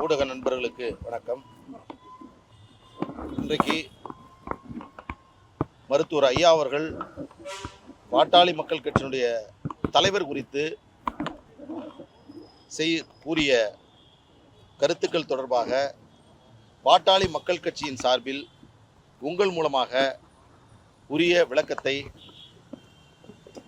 ஊடக நண்பர்களுக்கு வணக்கம். இன்றைக்கு மருத்துவர் ஐயா அவர்கள் பாட்டாளி மக்கள் கட்சியினுடைய தலைவர் குறித்து கூறிய கருத்துக்கள் தொடர்பாக பாட்டாளி மக்கள் கட்சியின் சார்பில் உங்கள் மூலமாக உரிய விளக்கத்தை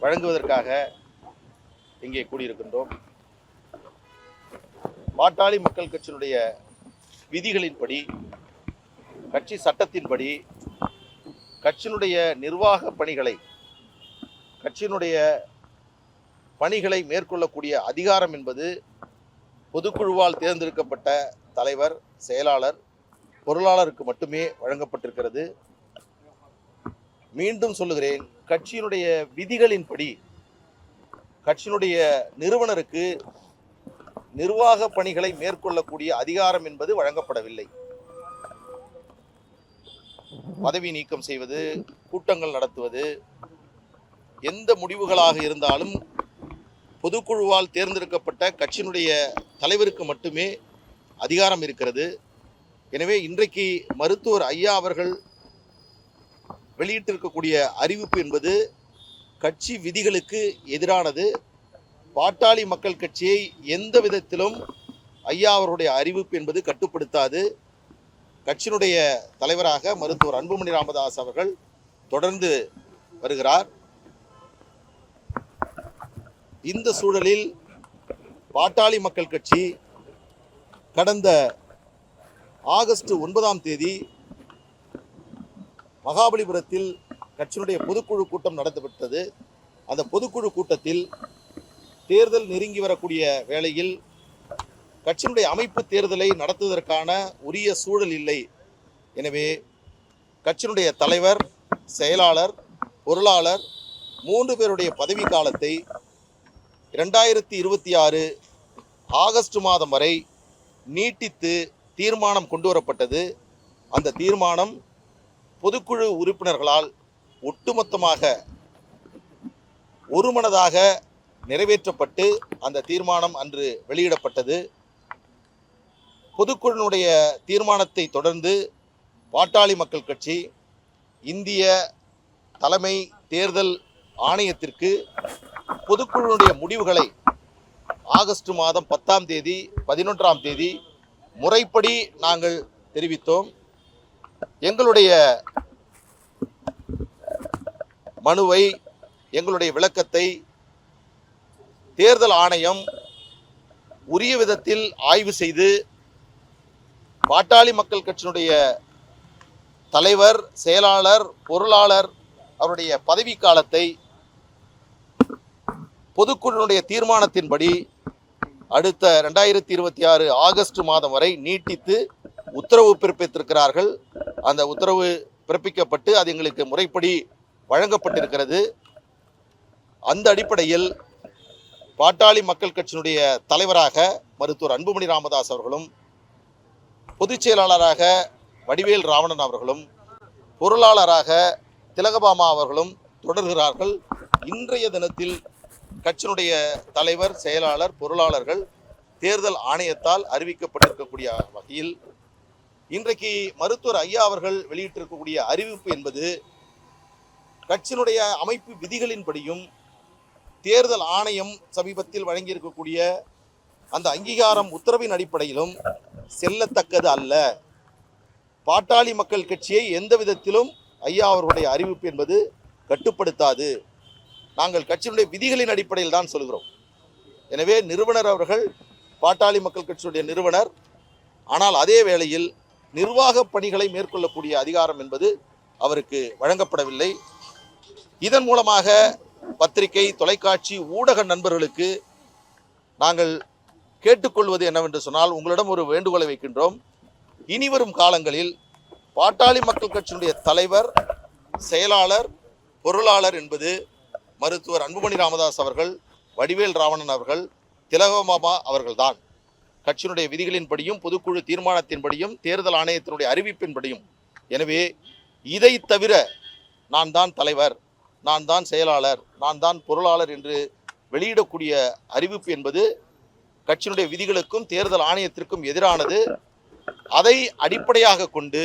வழங்குவதற்காக இங்கே கூடியிருக்கின்றோம். பாட்டாளி மக்கள் கட்சியினுடைய விதிகளின்படி, கட்சி சட்டத்தின்படி கட்சியினுடைய நிர்வாக பணிகளை மேற்கொள்ளக்கூடிய அதிகாரம் என்பது பொதுக்குழுவால் தேர்ந்தெடுக்கப்பட்ட தலைவர், செயலாளர், பொருளாளருக்கு மட்டுமே வழங்கப்பட்டிருக்கிறது. மீண்டும் சொல்லுகிறேன், கட்சியினுடைய விதிகளின்படி கட்சியினுடைய நிறுவனருக்கு நிர்வாக பணிகளை மேற்கொள்ளக்கூடிய அதிகாரம் என்பது வழங்கப்படவில்லை. பதவி நீக்கம் செய்வது, கூட்டங்கள் நடத்துவது, எந்த முடிவுகளாக இருந்தாலும் பொதுக்குழுவால் தேர்ந்தெடுக்கப்பட்ட கட்சியினுடைய தலைவருக்கு மட்டுமே அதிகாரம் இருக்கிறது. எனவே இன்றைக்கு மருத்துவர் ஐயா அவர்கள் வெளியிட்டிருக்கக்கூடிய அறிவிப்பு என்பது கட்சி விதிகளுக்கு எதிரானது. பாட்டாளி மக்கள் கட்சியை எந்த விதத்திலும் ஐயா அவருடைய அறிவிப்பு என்பது கட்டுப்படுத்தாது. கட்சியினுடைய தலைவராக மருத்துவர் அன்புமணி ராமதாஸ் அவர்கள் தொடர்ந்து வருகிறார். இந்த சூழலில் பாட்டாளி மக்கள் கட்சி கடந்த ஆகஸ்ட் 9ஆம் தேதி மகாபலிபுரத்தில் கட்சியினுடைய பொதுக்குழு கூட்டம் நடத்தப்பட்டது. அந்த பொதுக்குழு கூட்டத்தில் தேர்தல் நெருங்கி வரக்கூடிய வேளையில் கட்சியினுடைய அமைப்பு தேர்தலை நடத்துவதற்கான உரிய சூழல் இல்லை. எனவே கட்சியினுடைய தலைவர், செயலாளர், பொருளாளர் 3 பேருடைய பதவி காலத்தை 2026 ஆகஸ்ட் மாதம் வரை நீட்டித்து தீர்மானம் கொண்டு வரப்பட்டது. அந்த தீர்மானம் பொதுக்குழு உறுப்பினர்களால் ஒட்டுமொத்தமாக ஒருமனதாக நிறைவேற்றப்பட்டு அந்த தீர்மானம் அன்று வெளியிடப்பட்டது. பொதுக்குழுவினுடைய தீர்மானத்தை தொடர்ந்து பாட்டாளி மக்கள் கட்சி இந்திய தலைமை தேர்தல் ஆணையத்திற்கு பொதுக்குழுவினுடைய முடிவுகளை ஆகஸ்ட் மாதம் 10ஆம் தேதி, 11ஆம் தேதி முறைப்படி நாங்கள் தெரிவித்தோம். எங்களுடைய மனுவை, எங்களுடைய விளக்கத்தை தேர்தல் ஆணையம் உரிய விதத்தில் ஆய்வு செய்து பாட்டாளி மக்கள் கட்சியினுடைய தலைவர், செயலாளர், பொருளாளர் அவருடைய பதவி காலத்தை பொதுக்குழுவினுடைய தீர்மானத்தின்படி அடுத்த 2026 ஆகஸ்ட் மாதம் வரை நீட்டித்து உத்தரவு பிறப்பித்திருக்கிறார்கள். அந்த உத்தரவு பிறப்பிக்கப்பட்டு அது எங்களுக்கு முறைப்படி வழங்கப்பட்டிருக்கிறது. அந்த அடிப்படையில் பாட்டாளி மக்கள் கட்சியினுடைய தலைவராக மருத்துவர் அன்புமணி ராமதாஸ் அவர்களும், பொதுச் செயலாளராக வடிவேல் ராவணன் அவர்களும், பொருளாளராக திலகபாமா அவர்களும் தொடர்கிறார்கள். இன்றைய தினத்தில் கட்சியினுடைய தலைவர், செயலாளர், பொருளாளர்கள் தேர்தல் ஆணையத்தால் அறிவிக்கப்பட்டிருக்கக்கூடிய வகையில் இன்றைக்கு மருத்துவர் ஐயா அவர்கள் வெளியிட்டிருக்கக்கூடிய அறிவிப்பு என்பது கட்சியினுடைய அமைப்பு விதிகளின்படியும் தேர்தல் ஆணையம் சமீபத்தில் வழங்கியிருக்கக்கூடிய அந்த அங்கீகாரம் உத்தரவின் அடிப்படையிலும் செல்லத்தக்கது அல்ல. பாட்டாளி மக்கள் கட்சியை எந்த விதத்திலும் ஐயா அவர்களுடைய அறிவிப்பு என்பது கட்டுப்படுத்தாது. நாங்கள் கட்சியினுடைய விதிகளின் அடிப்படையில் தான் சொல்கிறோம். எனவே நிறுவனர் அவர்கள் பாட்டாளி மக்கள் கட்சியுடைய நிறுவனர். ஆனால் அதே வேளையில் நிர்வாக பணிகளை மேற்கொள்ளக்கூடிய அதிகாரம் என்பது அவருக்கு வழங்கப்படவில்லை. இதன் மூலமாக பத்திரிகை, தொலைக்காட்சி, ஊடக நண்பர்களுக்கு நாங்கள் கேட்டுக்கொள்வது என்னவென்று சொன்னால், உங்களிடம் ஒரு வேண்டுகோளை வைக்கின்றோம். இனிவரும் காலங்களில் பாட்டாளி மக்கள் கட்சியினுடைய தலைவர், செயலாளர், பொருளாளர் என்பது மருத்துவர் அன்புமணி ராமதாஸ் அவர்கள், வடிவேல் ராவணன் அவர்கள், திலகபாமா அவர்கள்தான். கட்சியினுடைய விதிகளின்படியும், பொதுக்குழு தீர்மானத்தின்படியும், தேர்தல் ஆணையத்தினுடைய அறிவிப்பின்படியும். எனவே இதை தவிர நான் தான் தலைவர், நான் தான் செயலாளர், நான் தான் பொருளாளர் என்று வெளியிடக்கூடிய அறிவிப்பு என்பது கட்சியினுடைய விதிகளுக்கும் தேர்தல் ஆணையத்திற்கும் எதிரானது. அதை அடிப்படையாக கொண்டு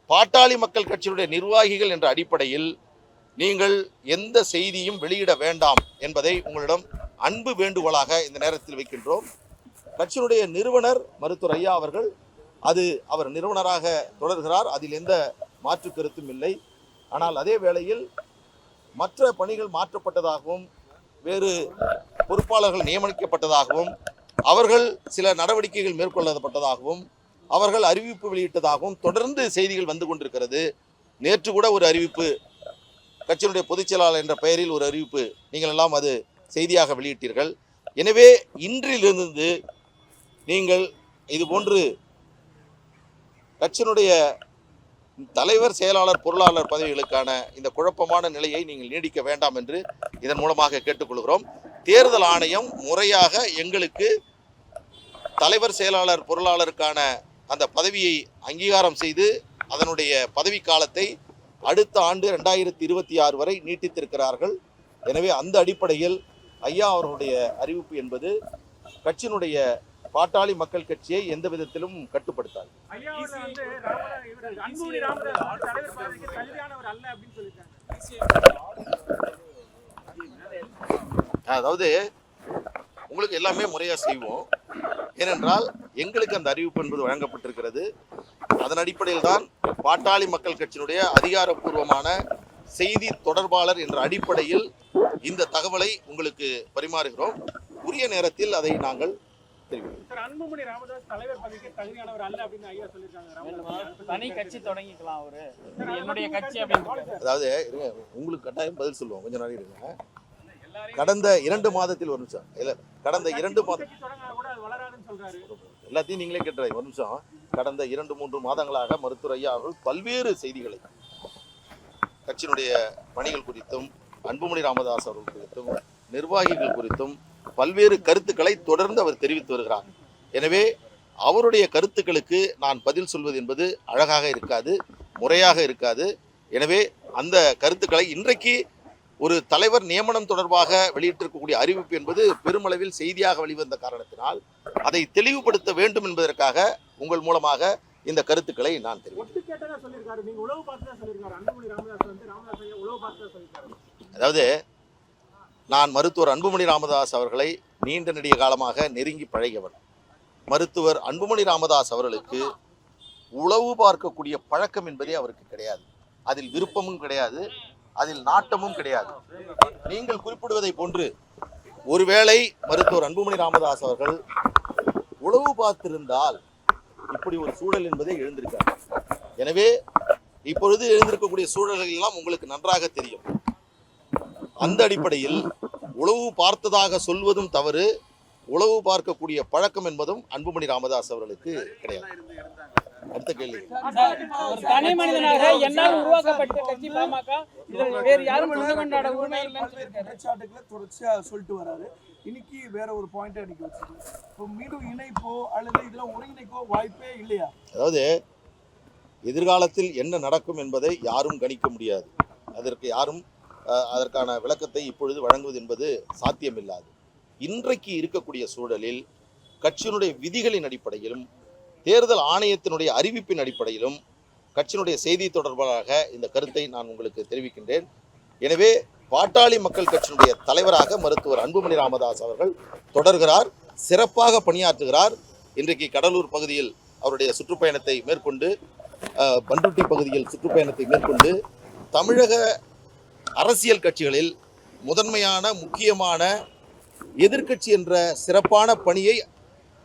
பாட்டாளி மக்கள் கட்சியினுடைய நிர்வாகிகள் என்ற அடிப்படையில் நீங்கள் எந்த செய்தியும் வெளியிட வேண்டாம் என்பதை உங்களிடம் அன்பு வேண்டுகோளாக இந்த நேரத்தில் வைக்கின்றோம். கட்சியினுடைய நிறுவனர் மருத்துவர் ஐயா அவர்கள் அவர் நிறுவனராக தொடர்கிறார், அதில் எந்த மாற்று கருத்தும் இல்லை. ஆனால் அதே வேளையில் மற்ற பணிகள் மாற்றப்பட்டதாகவும் வேறு பொறுப்பாளர்கள் நியமிக்கப்பட்டதாகவும் அவர்கள் சில நடவடிக்கைகள் மேற்கொள்ளப்பட்டதாகவும் அவர்கள் அறிவிப்பு வெளியிட்டதாகவும் தொடர்ந்து செய்திகள் வந்து கொண்டிருக்கிறது. நேற்று கூட ஒரு அறிவிப்பு, கட்சியினுடைய பொதுச் செயலாளர் என்ற பெயரில் ஒரு அறிவிப்பு நீங்கள் எல்லாம் அது செய்தியாக வெளியிட்டீர்கள். எனவே இன்றிலிருந்து நீங்கள் இதுபோன்று கட்சியினுடைய தலைவர், செயலாளர், பொருளாளர் பதவிகளுக்கான இந்த குழப்பமான நிலையை நீங்கள் நீடிக்க வேண்டாம் என்று இதன் மூலமாக கேட்டுக்கொள்கிறோம். தேர்தல் ஆணையம் முறையாக எங்களுக்கு தலைவர், செயலாளர், பொருளாளருக்கான அந்த பதவியை அங்கீகாரம் செய்து அதனுடைய பதவி காலத்தை அடுத்த ஆண்டு 2026 வரை நீட்டித்திருக்கிறார்கள். எனவே அந்த அடிப்படையில் ஐயா அவர்களுடைய அறிவிப்பு என்பது கட்சியினுடைய பாட்டாளி மக்கள் கட்சியை எந்த விதத்திலும் கட்டுப்படுத்தாது. அதாவது உங்களுக்கு எல்லாமே முறையா செய்வோம். ஏனென்றால் எங்களுக்கு அந்த அறிவிப்பு என்பது வழங்கப்பட்டிருக்கிறது. அதன் அடிப்படையில் தான் பாட்டாளி மக்கள் கட்சியினுடைய அதிகாரப்பூர்வமான செய்தி தொடர்பாளர் என்ற அடிப்படையில் இந்த தகவலை உங்களுக்கு பரிமாறுகிறோம். உரிய நேரத்தில் அதை நாங்கள் தெரிவிக்கிறோம். அன்புமணி ராமதாஸ் தலைவர் பதவிக்கு தகுதியானவர் அல்ல அப்படின்னு ஐயா சொல்லியிருக்காங்க. தனி கட்சி தொடங்கிக்கலாம் அவரு, என்னுடைய கட்சி அப்படின்னு. அதாவது உங்களுக்கு கட்டாயம் பதில் சொல்லுவோம், கொஞ்சம் நாள் இருங்க. கடந்த 2 மாதத்தில் ஒரு நிமிஷம் இல்ல, கடந்த 2 மாதம் எல்லாத்தையும் நீங்களே கேட்டுறாங்க. ஒரு நிமிஷம். கடந்த 2-3 மாதங்களாக மருத்துவர் ஐயா அவர்கள் பல்வேறு செய்திகளை கட்சியினுடைய பணிகள் குறித்தும், அன்புமணி ராமதாஸ் அவர்கள் குறித்தும், நிர்வாகிகள் குறித்தும் பல்வேறு கருத்துக்களை தொடர்ந்து அவர் தெரிவித்து வருகிறார். எனவே அவருடைய கருத்துக்களுக்கு நான் பதில் சொல்வது என்பது அழகாக இருக்காது, முறையாக இருக்காது. எனவே அந்த கருத்துக்களை இன்றைக்கு ஒரு தலைவர் நியமனம் தொடர்பாக வெளியிட்டிருக்கக்கூடிய அறிவிப்பு என்பது பெருமளவில் செய்தியாக வெளிவந்த காரணத்தினால் அதை தெளிவுபடுத்த வேண்டும் என்பதற்காக உங்கள் மூலமாக இந்த கருத்துக்களை நான் தெரிவிக்கிறேன். அதாவது நான் மருத்துவர் அன்புமணி ராமதாஸ் அவர்களை நீண்ட நெடிய காலமாக நெருங்கி பழகியவர். மருத்துவர் அன்புமணி ராமதாஸ் அவர்களுக்கு உளவு பார்க்கக்கூடிய பழக்கம் என்பதே அவருக்கு கிடையாது. அதில் விருப்பமும் கிடையாது, அதில் நாட்டமும் கிடையாது. நீங்கள் குறிப்பிடுவதை போன்று ஒருவேளை மருத்துவர் அன்புமணி ராமதாஸ் அவர்கள் உளவு பார்த்திருந்தால் இப்படி ஒரு சூழல் என்பதை எழுந்திருக்காங்க. எனவே இப்பொழுது எழுந்திருக்கக்கூடிய சூழல்கள் எல்லாம் உங்களுக்கு நன்றாக தெரியும். அந்த அடிப்படையில் உளவு பார்த்ததாக சொல்வதும் தவறு, உளவு பார்க்கக்கூடிய பழக்கம் என்பதும் அன்புமணி ராமதாஸ் அவர்களுக்கு கிடையாது. அடுத்த கேள்வி. ஒரு தனி மனிதனாக என்னால் உருவாக்கப்பட்ட கட்சி பாமக, வேறு யாரும் கொண்டாட உரிமை இல்லைன்னு குற்றச்சாட்டுகளை தொடர்ச்சியா சொல்லிட்டு வராரு. இன்னைக்கு வேற ஒரு பாயிண்ட் அடிக்க வச்சிருக்கு. இப்போ மீண்டும் இணைப்போ அல்லது இதெல்லாம் ஒருங்கிணைக்கோ வாய்ப்பே இல்லையா? அதாவது எதிர்காலத்தில் என்ன நடக்கும் என்பதை யாரும் கணிக்க முடியாது. அதற்கான விளக்கத்தை இப்பொழுது வழங்குவது என்பது சாத்தியமில்லாது. இன்றைக்கு இருக்கக்கூடிய சூழலில் கட்சியினுடைய விதிகளின் அடிப்படையிலும் தேர்தல் ஆணையத்தினுடைய அறிவிப்பின் அடிப்படையிலும் கட்சியினுடைய செய்தி தொடர்பாக இந்த கருத்தை நான் உங்களுக்கு தெரிவிக்கின்றேன். எனவே பாட்டாளி மக்கள் கட்சியினுடைய தலைவராக மருத்துவர் அன்புமணி ராமதாஸ் அவர்கள் தொடர்கிறார், சிறப்பாக பணியாற்றுகிறார். இன்றைக்கு கடலூர் பகுதியில் அவருடைய சுற்றுப்பயணத்தை மேற்கொண்டு, பண்ருட்டி பகுதியில் சுற்றுப்பயணத்தை மேற்கொண்டு தமிழக அரசியல் கட்சிகளில் முதன்மையான முக்கியமான எதிர்க்கட்சி என்ற சிறப்பான பணியை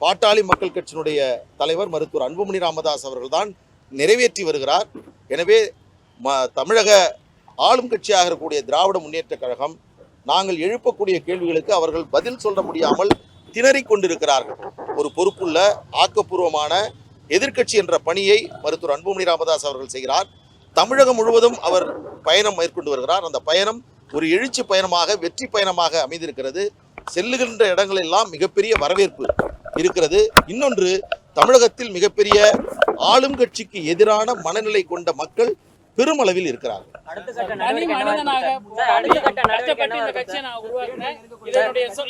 பாட்டாளி மக்கள் கட்சியினுடைய தலைவர் மருத்துவர் அன்புமணி ராமதாஸ் அவர்கள்தான் நிறைவேற்றி வருகிறார். எனவே தமிழக ஆளும் கட்சியாக இருக்கக்கூடிய திராவிட முன்னேற்ற கழகம் நாங்கள் எழுப்பக்கூடிய கேள்விகளுக்கு அவர்கள் பதில் சொல்ல முடியாமல் திணறிக் கொண்டிருக்கிறார்கள். ஒரு பொறுப்புள்ள ஆக்கப்பூர்வமான எதிர்க்கட்சி என்ற பணியை மருத்துவர் அன்புமணி ராமதாஸ் அவர்கள் செய்கிறார். தமிழகம் முழுவதும் அவர் பயணம் மேற்கொண்டு வருகிறார். அந்த பயணம் ஒரு எழுச்சி பயணமாக, வெற்றி பயணமாக அமைந்திருக்கிறது. செல்லுகின்ற இடங்களெல்லாம் மிகப்பெரிய வரவேற்பு இருக்கிறது. இன்னொன்று, தமிழகத்தில் மிகப்பெரிய ஆளும் கட்சிக்கு எதிரான மனநிலை கொண்ட மக்கள் பெருமளவில் இருக்கிறார்கள். தனி மனிதனாக போராடி கஷ்டப்பட்டு இந்த கட்சியை நான் உருவாக்கினேன்.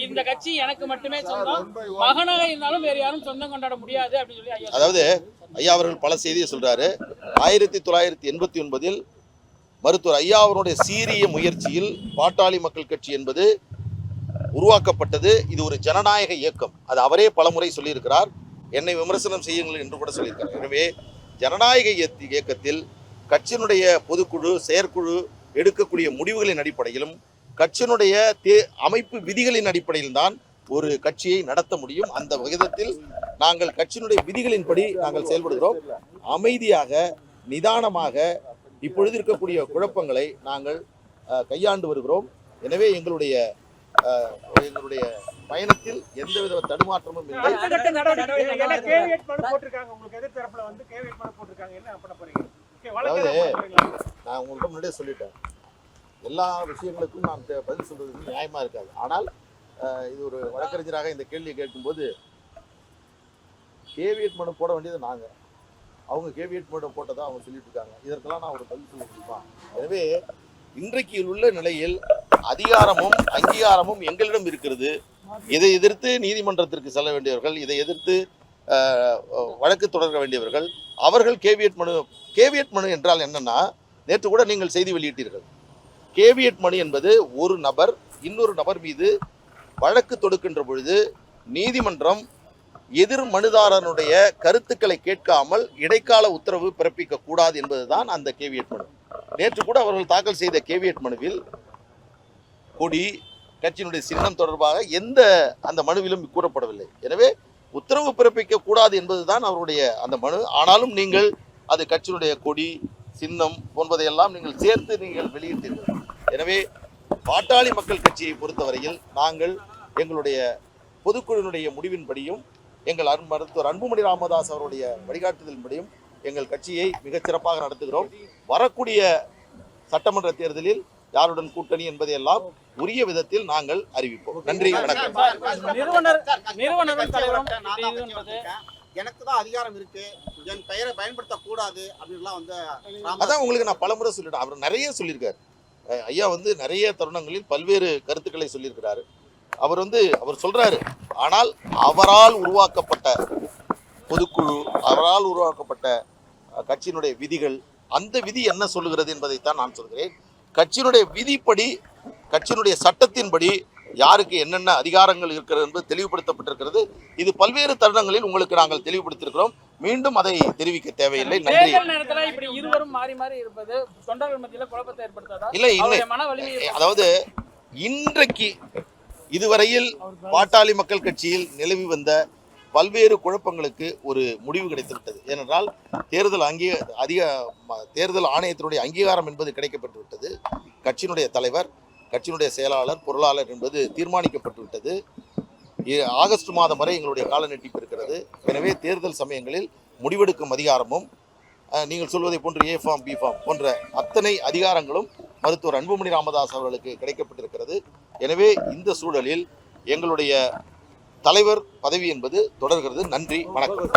இந்த கட்சி எனக்கு மட்டுமே சொந்தம். மகனாக இருந்தாலும் வேற யாரும் சொந்தம் கொண்டாட முடியாது அப்படின்னு சொல்லி ஐயா. அதாவது ஐயா அவர்கள் பல செய்தியை சொல்றாரு. 1989 மருத்துவர் ஐயா அவருடைய சீரிய முயற்சியில் பாட்டாளி மக்கள் கட்சி என்பது உருவாக்கப்பட்டது. இது ஒரு ஜனநாயக இயக்கம். அது அவரே பலமுறை சொல்லியிருக்கிறார். என்னை விமர்சனம் செய்யுங்கள் என்று கூட சொல்லியிருக்கார். எனவே ஜனநாயக இயக்கத்தில் கட்சியினுடைய பொதுக்குழு செயற்குழு எடுக்கக்கூடிய முடிவுகளின் அடிப்படையிலும் கட்சியினுடைய அமைப்பு விதிகளின் அடிப்படையில் தான் ஒரு கட்சியை நடத்த முடியும். அந்த விகிதத்தில் நாங்கள் கட்சியினுடைய விதிகளின்படி நாங்கள் செயல்படுகிறோம். அமைதியாக நிதானமாக இப்பொழுது இருக்கக்கூடிய குழப்பங்களை நாங்கள் கையாண்டு வருகிறோம். எனவே எங்களுடைய பயணத்தில் எந்தவித தடுமாற்றமும் இல்லை. அதாவது நான் உங்கள்கிட்ட முன்னாடியே சொல்லிட்டேன், எல்லா விஷயங்களுக்கும் நான் பதில் சொல்றது நியாயமா இருக்காது. ஆனால் இது ஒரு வழக்கறிஞராக இந்த கேள்வியை கேட்கும்போது கேவியட் மனு போட வேண்டியது நாங்கள், அவங்க கேவியட் மனு போட்டதாக அவங்க சொல்லிட்டு இருக்காங்க. இதற்கெல்லாம் நான் ஒரு பதில் சொல்ல முடியுமா? எனவே இன்றைக்கு உள்ள நிலையில் அதிகாரமும் அங்கீகாரமும் எங்களிடம் இருக்கிறது. இதை எதிர்த்து நீதிமன்றத்திற்கு செல்ல வேண்டியவர்கள், இதை எதிர்த்து வழக்கு தொடர வேண்டியவர்கள் அவர்கள் கேவியட் மனு என்றால் என்னன்னா, நேற்று கூட நீங்கள் செய்தி வெளியிட்டீர்கள். கேவியட் மனு என்பது ஒரு நபர் இன்னொரு நபர் மீது வழக்கு தொடுக்கின்ற பொழுது நீதிமன்றம் எதிர் மனுதாரனுடைய கருத்துக்களை கேட்காமல் இடைக்கால உத்தரவு பிறப்பிக்க கூடாது என்பதுதான் அந்த கேவியட் மனு. நேற்று கூட அவர்கள் தாக்கல் செய்த கேவியட் மனுவில் கொடி கட்சியினுடைய சின்னம் தொடர்பாக எந்த அந்த மனுவிலும் கூறப்படவில்லை. எனவே உத்தரவு பிறப்பிக்க கூடாது என்பதுதான் அவருடைய அந்த மனு. ஆனாலும் நீங்கள் அது கட்சியினுடைய கொடி சின்னம் போன்றதையெல்லாம் நீங்கள் சேர்த்து நீங்கள் வெளியிட்டீர்கள். எனவே பாட்டாளி மக்கள் கட்சியை பொறுத்தவரையில் நாங்கள் எங்களுடைய பொதுக்குழுவினுடைய முடிவின்படியும் எங்கள் மருத்துவர் அன்புமணி ராமதாஸ் அவருடைய வழிகாட்டுதலின்படியும் எங்கள் கட்சியை மிகச்சிறப்பாக நடத்துகிறோம். வரக்கூடிய சட்டமன்ற தேர்தலில் யாருடன் கூட்டணி என்பதையெல்லாம் உரிய விதத்தில் நாங்கள் அறிவிப்போம். நன்றி, வணக்கம். எனக்கு தான் அதிகாரம் இருக்கு, என் பெயரை பயன்படுத்தக்கூடாது அப்படின்லாம் வந்து அதான் உங்களுக்கு நான் பலமுறை சொல்லிட்டேன். அவர் நிறைய சொல்லியிருக்காரு. ஐயா நிறைய தருணங்களில் பல்வேறு கருத்துக்களை சொல்லியிருக்கிறாரு. அவர் சொல்றாரு, ஆனால் அவரால் உருவாக்கப்பட்ட பொதுக்குழு, அவரால் உருவாக்கப்பட்ட கட்சியினுடைய விதிகள், அந்த விதி என்ன சொல்லுகிறது என்பதைத்தான் நான் சொல்கிறேன். கட்சியினுடைய விதிப்படி, கட்சியினுடைய சட்டத்தின்படி யாருக்கு என்னென்ன அதிகாரங்கள் இருக்கிறது என்பது தெளிவுபடுத்தப்பட்டிருக்கிறது. இது பல்வேறு தருணங்களில் உங்களுக்கு நாங்கள் தெளிவுபடுத்தியிருக்கிறோம். மீண்டும் அதை தெரிவிக்க தேவையில்லை. நன்றி. இல்லை, அதாவது இன்றைக்கு இதுவரையில் ஆட்டாளி மக்கள் கட்சியில் நிலவி வந்த பல்வேறு குழப்பங்களுக்கு ஒரு முடிவு கிடைத்துவிட்டது. ஏனென்றால் தேர்தல் ஆணையத்தினுடைய அங்கீகாரம் என்பது கிடைக்கப்பட்டு விட்டது. கட்சியினுடைய தலைவர், கட்சியினுடைய செயலாளர், பொருளாளர் என்பது தீர்மானிக்கப்பட்டு விட்டது. ஆகஸ்ட் மாதம் வரை எங்களுடைய கால நீட்டிப்பு இருக்கிறது. எனவே தேர்தல் சமயங்களில் முடிவெடுக்கும் அதிகாரமும் நீங்கள் சொல்வதை போன்று A ஃபார்ம் B ஃபார்ம் போன்ற அத்தனை அதிகாரங்களும் மருத்துவர் அன்புமணி ராமதாஸ் அவர்களுக்கு கிடைக்கப்பட்டிருக்கிறது. எனவே இந்த சூழலில் எங்களுடைய தலைவர் பதவி என்பது தொடர்கிறது. நன்றி, வணக்கம்.